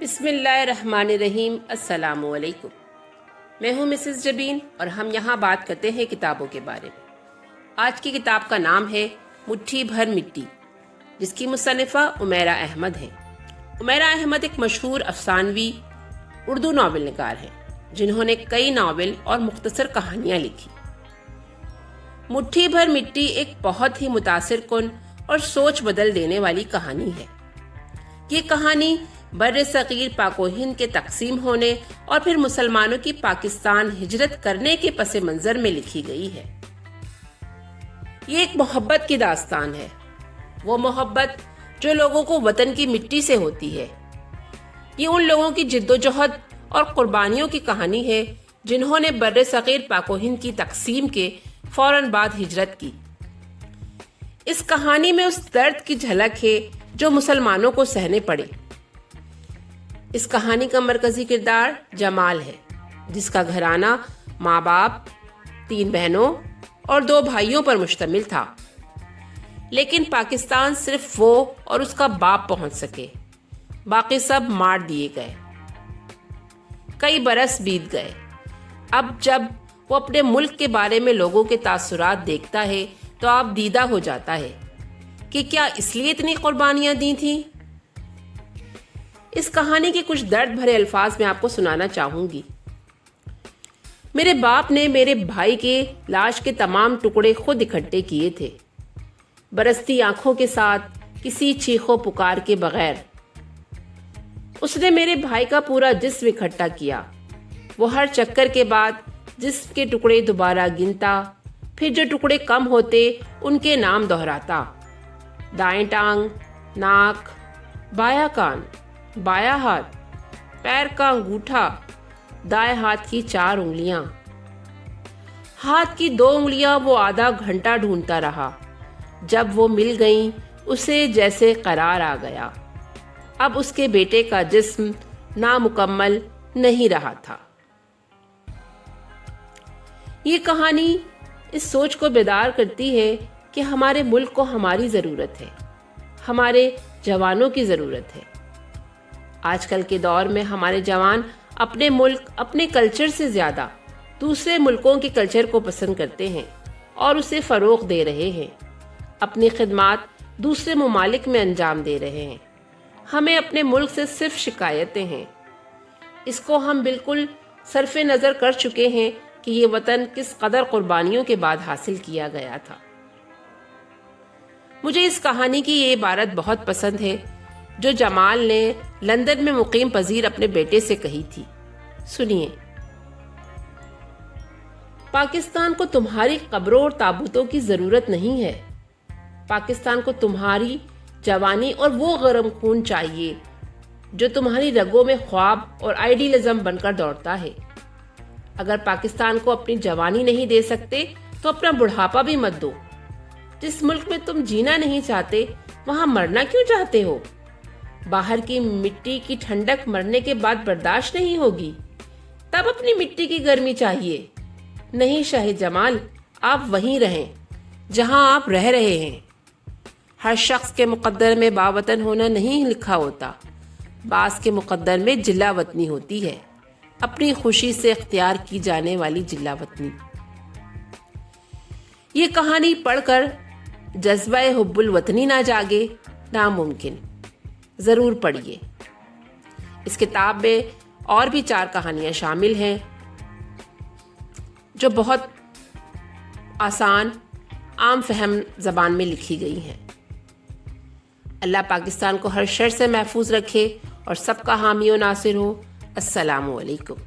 بسم اللہ الرحمن الرحیم۔ السلام علیکم، میں ہوں مسز جبین اور ہم یہاں بات کرتے ہیں کتابوں کے بارے میں۔ آج کی کتاب کا نام ہے مٹھی بھر مٹی، جس کی مصنفہ عمیرہ احمد ہیں۔ عمیرہ احمد ایک مشہور افسانوی اردو ناول نگار ہیں، جنہوں نے کئی ناول اور مختصر کہانیاں لکھی۔ مٹھی بھر مٹی ایک بہت ہی متاثر کن اور سوچ بدل دینے والی کہانی ہے۔ یہ کہانی بر صغیر پاک و ہند کے تقسیم ہونے اور پھر مسلمانوں کی پاکستان ہجرت کرنے کے پس منظر میں لکھی گئی ہے۔ یہ ایک محبت کی داستان ہے، وہ محبت جو لوگوں کو وطن کی مٹی سے ہوتی ہے۔ یہ ان لوگوں کی جد و جہد اور قربانیوں کی کہانی ہے جنہوں نے بر صغیر پاک و ہند کی تقسیم کے فوراً بعد ہجرت کی۔ اس کہانی میں اس درد کی جھلک ہے جو مسلمانوں کو سہنے پڑے۔ اس کہانی کا مرکزی کردار جمال ہے، جس کا گھرانہ ماں باپ، 3 بہنوں اور 2 بھائیوں پر مشتمل تھا، لیکن پاکستان صرف وہ اور اس کا باپ پہنچ سکے، باقی سب مار دیے گئے۔ کئی برس بیت گئے۔ اب جب وہ اپنے ملک کے بارے میں لوگوں کے تاثرات دیکھتا ہے تو آپ دیدہ ہو جاتا ہے کہ کیا اس لیے اتنی قربانیاں دی تھیں۔ اس کہانی کے کچھ درد بھرے الفاظ میں آپ کو سنانا چاہوں گی۔ میرے باپ نے میرے بھائی کے لاش کے تمام ٹکڑے خود اکٹھے کیے تھے، برستی آنکھوں کے ساتھ، کسی چیخو پکار کے بغیر۔ اس نے میرے بھائی کا پورا جسم اکٹھا کیا۔ وہ ہر چکر کے بعد جسم کے ٹکڑے دوبارہ گنتا، پھر جو ٹکڑے کم ہوتے ان کے نام دہراتا: دائیں ٹانگ، ناک، بایاں کان، بایاں ہاتھ، پیر کا انگوٹھا، دائیں ہاتھ کی 4 انگلیاں۔ ہاتھ کی 2 انگلیاں وہ آدھا گھنٹہ ڈھونڈتا رہا۔ جب وہ مل گئیں اسے جیسے قرار آ گیا۔ اب اس کے بیٹے کا جسم نامکمل نہیں رہا تھا۔ یہ کہانی اس سوچ کو بیدار کرتی ہے کہ ہمارے ملک کو ہماری ضرورت ہے، ہمارے جوانوں کی ضرورت ہے۔ آج کل کے دور میں ہمارے جوان اپنے ملک، اپنے کلچر سے زیادہ دوسرے ملکوں کے کلچر کو پسند کرتے ہیں اور اسے فروغ دے رہے ہیں، اپنی خدمات دوسرے ممالک میں انجام دے رہے ہیں۔ ہمیں اپنے ملک سے صرف شکایتیں ہیں۔ اس کو ہم بالکل صرف نظر کر چکے ہیں کہ یہ وطن کس قدر قربانیوں کے بعد حاصل کیا گیا تھا۔ مجھے اس کہانی کی یہ عبارت بہت پسند ہے جو جمال نے لندن میں مقیم پذیر اپنے بیٹے سے کہی تھی۔ سنیے: پاکستان کو تمہاری قبروں اور تابوتوں کی ضرورت نہیں ہے، پاکستان کو تمہاری جوانی اور وہ گرم خون چاہیے جو تمہاری رگوں میں خواب اور آئیڈیلزم بن کر دوڑتا ہے۔ اگر پاکستان کو اپنی جوانی نہیں دے سکتے تو اپنا بڑھاپا بھی مت دو۔ جس ملک میں تم جینا نہیں چاہتے وہاں مرنا کیوں چاہتے ہو؟ باہر کی مٹی کی ٹھنڈک مرنے کے بعد برداشت نہیں ہوگی، تب اپنی مٹی کی گرمی چاہیے۔ نہیں شاہد جمال، آپ وہیں رہیں جہاں آپ رہ رہے ہیں۔ ہر شخص کے مقدر میں باوطن ہونا نہیں لکھا ہوتا، بعض کے مقدر میں جلا وطنی ہوتی ہے، اپنی خوشی سے اختیار کی جانے والی جلا وطنی۔ یہ کہانی پڑھ کر جذبہ حب الوطنی نہ جاگے، ناممکن۔ ضرور پڑھیے۔ اس کتاب میں اور بھی 4 کہانیاں شامل ہیں جو بہت آسان، عام فہم زبان میں لکھی گئی ہیں۔ اللہ پاکستان کو ہر شر سے محفوظ رکھے اور سب کا حامی و ناصر ہو۔ السلام علیکم۔